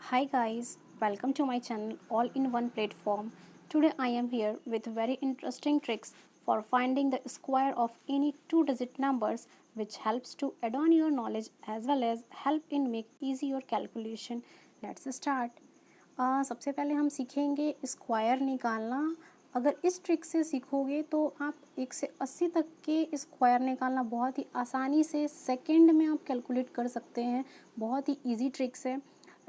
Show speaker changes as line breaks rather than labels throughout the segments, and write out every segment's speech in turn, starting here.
Hi guys, welcome to my channel all in one platform. Today I am here with very interesting tricks for finding the square of any two digit numbers which helps to add on your knowledge as well as help in make easy your calculation. Let's start. सबसे पहले हम सीखेंगे square निकालना। अगर इस trick से सीखोगे तो आप 1 से 80 तक के स्क्वायर निकालना बहुत ही आसानी से सेकंड में आप कैलकुलेट कर सकते हैं। बहुत ही इजी ट्रिक्स है,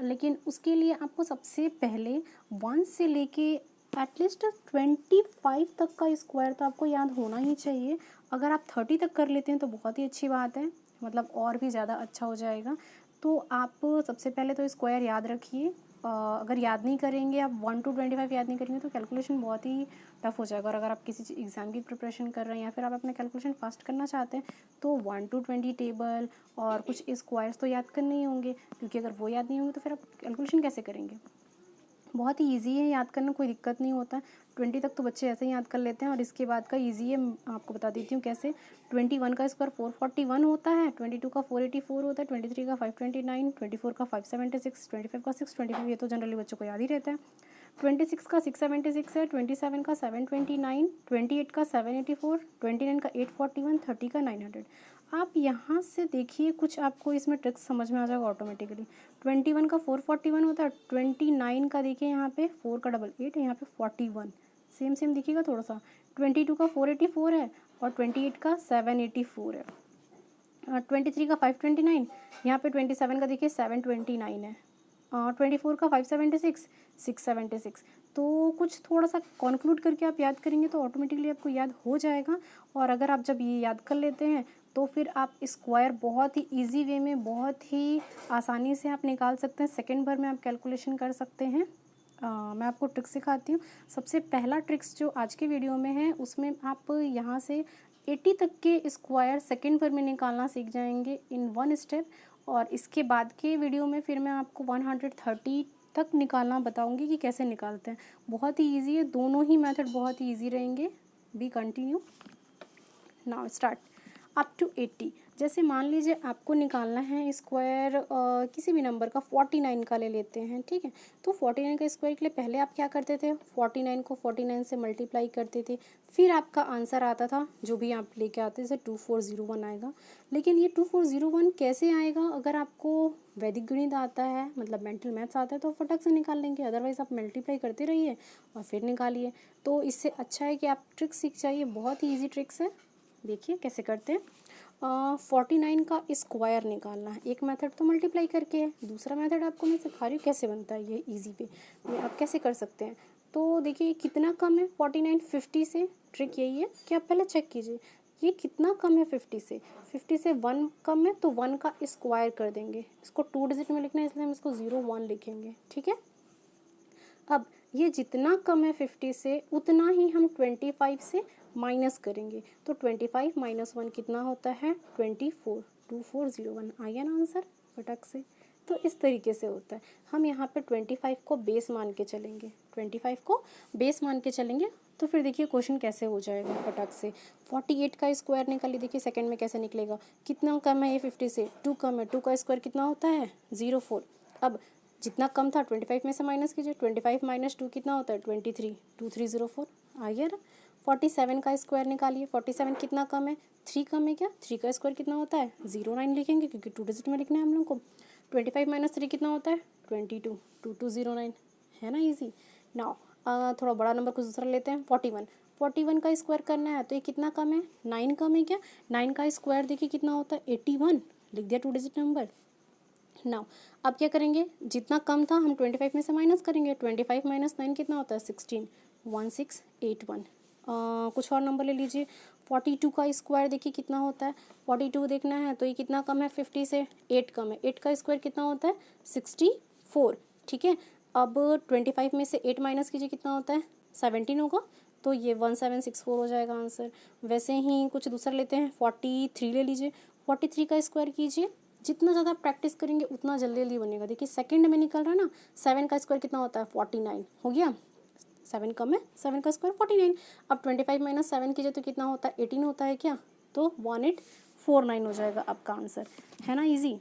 लेकिन उसके लिए आपको सबसे पहले 1 से लेके एटलीस्ट 25 तक का स्क्वायर तो आपको याद होना ही चाहिए। अगर आप 30 तक कर लेते हैं तो बहुत ही अच्छी बात है, मतलब और भी ज़्यादा अच्छा हो जाएगा। तो आप सबसे पहले तो स्क्वायर याद रखिए। अगर याद नहीं करेंगे, आप 1 to 25 याद नहीं करेंगे तो कैलकुलेशन बहुत ही टफ हो जाएगा। और अगर आप किसी एग्ज़ाम की प्रिपरेशन कर रहे हैं या फिर आप अपना कैलकुलेशन फास्ट करना चाहते हैं तो 1 to 20 टेबल और कुछ स्क्वायर्स तो याद करने ही होंगे, क्योंकि अगर वो याद नहीं होंगे तो फिर आप कैलकुलेशन कैसे करेंगे। बहुत ही ईजी है याद करना, कोई दिक्कत नहीं होता। 20 तक तो बच्चे ऐसे ही याद कर लेते हैं और इसके बाद का ईजी है, मैं आपको बता देती हूँ कैसे। 21 का स्क्वायर 441 होता है, 22 का 484 होता है, 23 का 529, 24 का 576, 25 का 625, ये तो जनरली बच्चों को याद ही रहता है। 26 का 676 है, 27 का 729, 28 का 784, 29 का 841, 30 का 900। आप यहाँ से देखिए कुछ आपको इसमें ट्रिक्स समझ में आ जाएगा ऑटोमेटिकली। 21 का 441 होता है, 29 का देखिए यहाँ पे 4 का 88 है, यहाँ पे 41 सेम सेम दिखेगा थोड़ा सा। 22 का 484 है और 28 का 784 है। 23 का 529, यहाँ पे 27 का देखिए 729 है। 24 का 576, 676। तो कुछ थोड़ा सा कॉन्क्लूड करके आप याद करेंगे तो ऑटोमेटिकली आपको याद हो जाएगा। और अगर आप जब ये याद कर लेते हैं तो फिर आप स्क्वायर बहुत ही इजी वे में बहुत ही आसानी से आप निकाल सकते हैं। सेकंड भर में आप कैलकुलेशन कर सकते हैं। मैं आपको ट्रिक्स सिखाती हूँ। सबसे पहला ट्रिक्स जो आज के वीडियो में है उसमें आप यहाँ से 80 तक के स्क्वायर सेकंड भर में निकालना सीख जाएंगे इन वन स्टेप। और इसके बाद के वीडियो में फिर मैं आपको 130 तक निकालना बताऊंगी कि कैसे निकालते हैं। बहुत ही इजी है, दोनों ही मेथड बहुत ही इजी रहेंगे। Be continue now start up to 80। जैसे मान लीजिए आपको निकालना है स्क्वायर किसी भी नंबर का 49 का ले लेते हैं, ठीक है। तो 49 का स्क्वायर के लिए पहले आप क्या करते थे, 49 को 49 से मल्टीप्लाई करते थे, फिर आपका आंसर आता था जो भी आप लेके आते थे 2401 आएगा। लेकिन ये 2401 कैसे आएगा, अगर आपको वैदिक गणित आता है मतलब मेंटल मैथ्स आता है तो फटक से निकाल लेंगे, अदरवाइज़ आप मल्टीप्लाई करते रहिए और फिर निकालिए। तो इससे अच्छा है कि आप ट्रिक्स सीख जाइए, बहुत ही ईजी ट्रिक्स है। देखिए कैसे करते हैं। 49 का स्क्वायर निकालना है। एक मेथड तो मल्टीप्लाई करके है, दूसरा मेथड आपको मैं सिखा रही हूँ कैसे बनता है ये इजी पे में आप कैसे कर सकते हैं। तो देखिए कितना कम है 49 50 से। ट्रिक यही है कि आप पहले चेक कीजिए ये कितना कम है 50 से। 50 से 1 कम है तो 1 का स्क्वायर कर देंगे। इसको 2 डिजिट में लिखना है इसलिए हम इसको 01 लिखेंगे, ठीक है। अब ये जितना कम है 50 से उतना ही हम 25 से माइनस करेंगे। तो 25 माइनस 1 कितना होता है 24, 2401 आ गया ना आंसर फटक से। तो इस तरीके से होता है। हम यहाँ पे 25 को बेस मान के चलेंगे, 25 को बेस मान के चलेंगे। तो फिर देखिए क्वेश्चन कैसे हो जाएगा फटाक से। 48 का स्क्वायर निकालिए, देखिए सेकंड में कैसे निकलेगा। कितना कम है ये 50 से, 2 कम है, 2 का स्क्वायर कितना होता है 04। अब जितना कम था 25 में से माइनस कीजिए, 25 माइनस 2 कितना होता है 23, 2304 आ गया ना। 47 का स्क्वायर निकालिए, 47 कितना कम है 3 कम है क्या, 3 का स्क्वायर कितना होता है 09 लिखेंगे क्योंकि 2 डिजिट में लिखना है हम लोग को। 25 माइनस 3 कितना होता है 22, 2209 है ना इजी। नाउ थोड़ा बड़ा नंबर कुछ दूसरा लेते हैं। 41 का स्क्वायर करना है तो ये कितना कम है 9 कम है क्या। 9 का स्क्वायर देखिए कितना होता है 81, लिख दिया 2 डिजिट नंबर। नाउ अब क्या करेंगे, जितना कम था हम 25 में से माइनस करेंगे। 25 माइनस 9 कितना होता है 16, 1681। कुछ और नंबर ले लीजिए। 42 का स्क्वायर देखिए कितना होता है 42 देखना है तो ये कितना कम है 50 से, 8 कम है। 8 का स्क्वायर कितना होता है 64, ठीक है। अब 25 में से 8 माइनस कीजिए कितना होता है 17 होगा, तो ये 1764 हो जाएगा आंसर। वैसे ही कुछ दूसरा लेते हैं। 43 ले लीजिए, 43 का स्क्वायर कीजिए। जितना ज़्यादा प्रैक्टिस करेंगे उतना जल्दी जल्दी बनेगा। देखिए सेकंड में निकल रहा है ना। 7 का स्क्वायर कितना होता है 49 हो गया, 7 कम है, 7 का स्क्वायर 49। अब 25 माइनस 7 कीजिए तो कितना होता है 18 होता है क्या, तो 1849 हो जाएगा आपका आंसर, है ना इजी।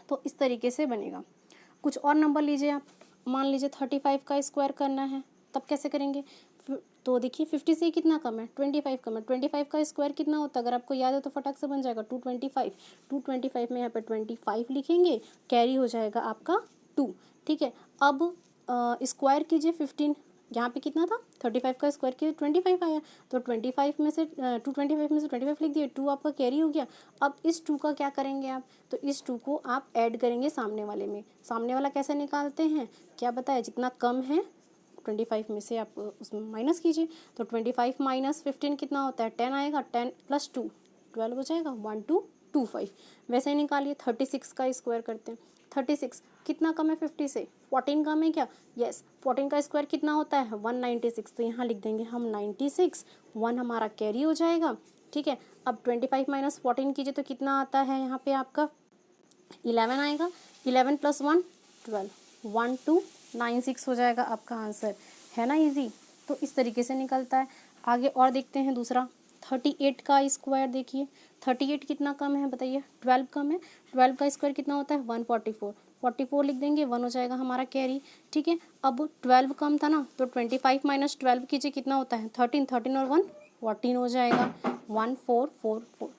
तो इस तरीके से बनेगा। कुछ और नंबर लीजिए आप, मान लीजिए 35 का स्क्वायर करना है, तब कैसे करेंगे? तो देखिए 50 से कितना कम है? 25 कम है। 25 का स्क्वायर कितना होता है? अगर आपको याद है तो फटाक से बन जाएगा 225। 225 में यहाँ पे 25 लिखेंगे, कैरी हो जाएगा आपका 2। ठीक है, अब स्क्वायर कीजिए 15, यहाँ पे कितना था? 35 का स्क्वायर कीजिए 25 आया, तो 25 में से 225 में से 25 लिख दिए, 2 आपका कैरी हो गया। अब इस 2 का क्या करेंगे आप? तो इस 2 को आप ऐड करेंगे सामने वाले में। सामने वाला कैसे निकालते हैं, क्या बताया? जितना कम है 25 में से आप उसमें माइनस कीजिए, तो 25 माइनस 15 कितना होता है? 10 आएगा, 10 प्लस 2 12 हो जाएगा, 1225। वैसे ही निकालिए 36 का स्क्वायर करते हैं। 36 कितना कम है 50 से? 14 कम है क्या? यस, 14 का स्क्वायर कितना होता है? 196, तो यहाँ लिख देंगे हम 96, 1 हमारा कैरी हो जाएगा। ठीक है, अब 25 माइनस 14 कीजिए तो कितना आता है यहाँ पे आपका? 11 आएगा, 11 प्लस 1 12, 1296 हो जाएगा आपका आंसर, है ना इजी? तो इस तरीके से निकलता है। आगे और देखते हैं दूसरा, 38 का स्क्वायर देखिए, 38 कितना कम है बताइए? 12 कम है। 12 का स्क्वायर कितना होता है? 144, 44 लिख देंगे, 1 हो जाएगा हमारा कैरी। ठीक है, अब 12 कम था ना, तो 25 माइनस 12 कीजिए, कितना होता है? 13, 13 और 1 14 हो जाएगा, 1444।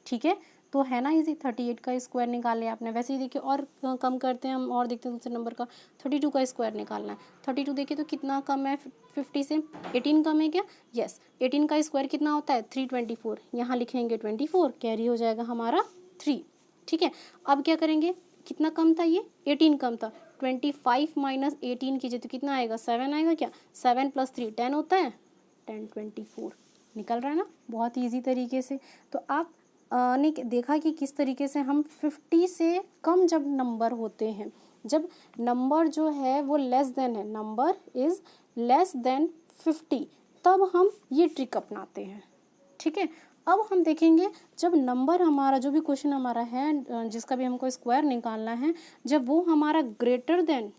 ठीक है, तो है ना इजी, 38 का स्क्वायर निकाल आपने। वैसे ही देखिए और कम करते हैं हम, और देखते हैं दूसरे नंबर का, 32 का स्क्वायर निकालना है। 32 देखिए तो कितना कम है 50 से? 18 कम है क्या? यस, 18 का स्क्वायर कितना होता है? 324, यहाँ लिखेंगे 24, कैरी हो जाएगा हमारा 3। ठीक है, अब क्या करेंगे? कितना कम था ये? 18 कम था। 25 माइनस 18 कीजिए तो कितना आएगा? 7 आएगा क्या? 7 प्लस 3 10 होता है, 10 24 निकल रहा है ना, बहुत ईजी तरीके से। तो आप ने देखा कि किस तरीके से हम 50 से कम जब नंबर होते हैं, जब नंबर जो है वो लेस देन है, नंबर इज़ लेस देन 50, तब हम ये ट्रिक अपनाते हैं। ठीक है, अब हम देखेंगे जब नंबर हमारा, जो भी क्वेश्चन हमारा है जिसका भी हमको स्क्वायर निकालना है, जब वो हमारा ग्रेटर देन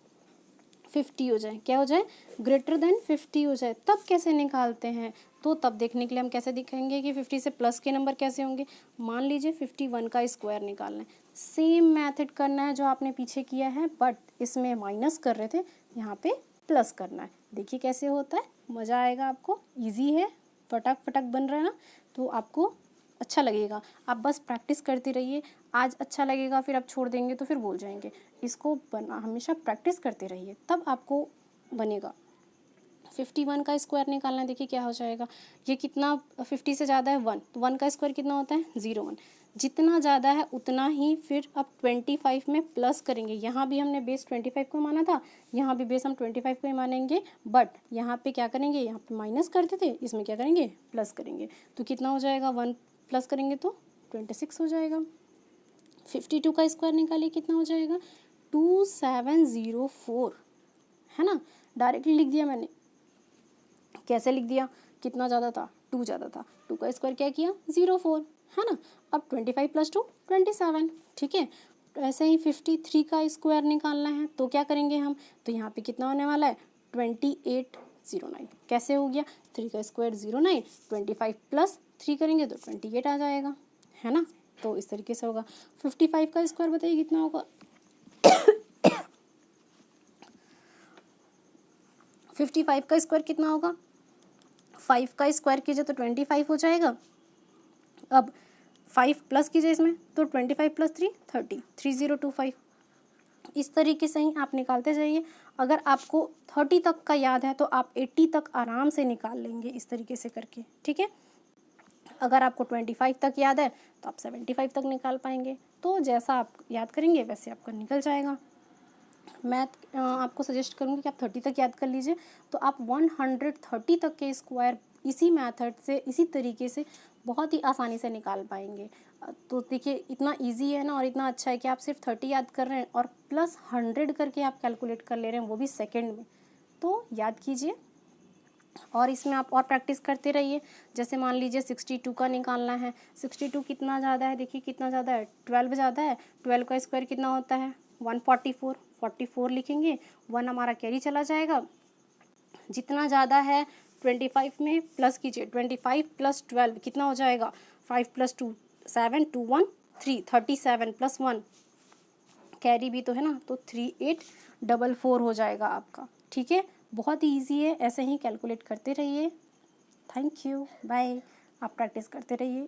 50 हो जाए, क्या हो जाए? ग्रेटर देन 50 हो जाए, तब कैसे निकालते हैं? तो तब देखने के लिए हम कैसे दिखाएंगे कि 50 से प्लस के नंबर कैसे होंगे। मान लीजिए 51 का स्क्वायर निकालना है, सेम मेथड करना है जो आपने पीछे किया है, बट इसमें माइनस कर रहे थे, यहाँ पे प्लस करना है। देखिए कैसे होता है, मज़ा आएगा आपको, ईजी है, फटाक फटाक बन रहा है ना, तो आपको अच्छा लगेगा। आप बस प्रैक्टिस करते रहिए, आज अच्छा लगेगा, फिर आप छोड़ देंगे तो फिर भूल जाएंगे। इसको हमेशा प्रैक्टिस करते रहिए, तब आपको बनेगा। 51 का स्क्वायर निकालना है, देखिए क्या हो जाएगा? ये कितना 50 से ज़्यादा है 1, तो 1 का स्क्वायर कितना होता है? 0 1। जितना ज़्यादा है उतना ही फिर अब 25 में प्लस करेंगे। यहाँ भी हमने बेस 25 को माना था, यहाँ भी बेस हम 25 को ही मानेंगे, बट यहाँ पे क्या करेंगे? यहाँ पे माइनस करते थे, इसमें क्या करेंगे? प्लस करेंगे। तो कितना हो जाएगा? 1 प्लस करेंगे तो 26 हो जाएगा। 52 का स्क्वायर निकालिए, कितना हो जाएगा? 2704, है ना, डायरेक्टली लिख दिया मैंने। कैसे लिख दिया? कितना ज़्यादा था? 2 ज़्यादा था, 2 का स्क्वायर क्या किया? 04, है ना। अब 25 प्लस 2 27। ठीक है, तो ऐसे ही 53 का स्क्वायर निकालना है, तो क्या करेंगे हम? तो यहाँ पे कितना होने वाला है? 2809। कैसे हो गया? 3 का स्क्वायर 09, 25 प्लस 3 करेंगे तो 28 आ जाएगा, है ना। तो इस तरीके से होगा। 55 का स्क्वायर बताइए कितना होगा? 55 का स्क्वायर कितना होगा? 5 का स्क्वायर कीजिए तो 25 हो जाएगा। अब 5 प्लस कीजिए इसमें तो 25 प्लस 3 30, 3025। इस तरीके से ही आप निकालते जाइए। अगर आपको 30 तक का याद है तो आप 80 तक आराम से निकाल लेंगे इस तरीके से करके। ठीक है, अगर आपको 25 तक याद है तो आप 75 तक निकाल पाएंगे। तो जैसा आप याद करेंगे वैसे आपका निकल जाएगा। मैं आपको सजेस्ट करूँगी कि आप 30 तक याद कर लीजिए, तो आप 130 तक के स्क्वायर इसी मेथड से, इसी तरीके से बहुत ही आसानी से निकाल पाएंगे। तो देखिए इतना इजी है ना, और इतना अच्छा है कि आप सिर्फ 30 याद कर रहे हैं और प्लस 100 करके आप कैलकुलेट कर ले रहे हैं, वो भी सेकेंड में। तो याद कीजिए और इसमें आप और प्रैक्टिस करते रहिए। जैसे मान लीजिए 62 का निकालना है, 62 कितना ज़्यादा है? देखिए कितना ज़्यादा है? 12 ज़्यादा है। 12 का स्क्वायर कितना होता है? 144, 44 लिखेंगे, 1 हमारा कैरी चला जाएगा। जितना ज़्यादा है 25 में प्लस कीजिए, 25 प्लस 12 कितना हो जाएगा? 5 प्लस 2 7, 2 1 3, 37 प्लस 1 कैरी भी तो है ना, तो 3844 हो जाएगा आपका। ठीक है, बहुत ही ईजी है, ऐसे ही कैलकुलेट करते रहिए। Thank you, bye. आप प्रैक्टिस करते रहिए।